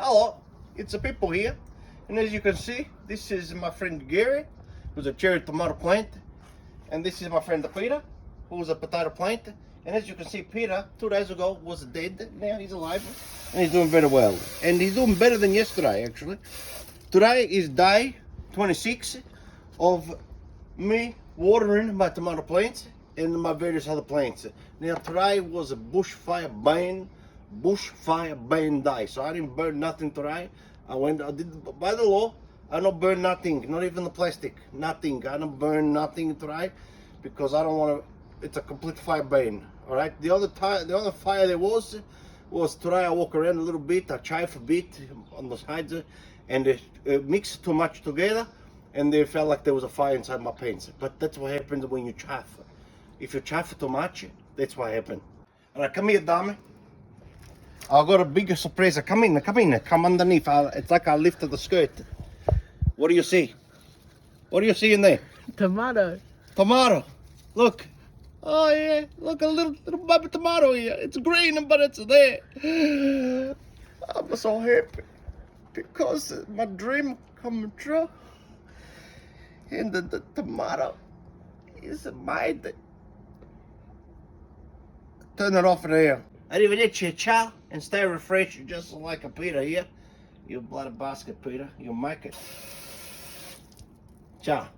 Hello, it's the people here. And as you can see, this is my friend Gary, who's a cherry tomato plant. And this is my friend Peter, who's a potato plant. And as you can see, Peter, 2 days ago, was dead. Now he's alive. And he's doing very well. And he's doing better than yesterday, actually. Today is day 26 of me watering my tomato plants and my various other plants. Now today was a bushfire ban day, so I didn't burn nothing today. I did, by the law, I don't burn nothing, not even the plastic, nothing. I don't burn nothing today because I don't want to. It's a complete fire ban. All right. The other fire there was today. I walk around a little bit, I chafe a bit on the sides, and it mixed too much together, and they felt like there was a fire inside my pants. But that's what happens when you chafe. If you chafe too much, that's what happens. All right, come here, Dami. I've got a bigger surprise. Come in, come underneath. It's like I lifted the skirt. What do you see? What do you see in there? Tomato. Tomato. Look. Oh yeah, look, a little baby tomato here. It's green, but it's there. I'm so happy because my dream come true. And the tomato is made. Turn it off there. Arrivederci, ciao, and stay refreshed just like a Peter here. You bloody basket, Peter. You make it. Ciao.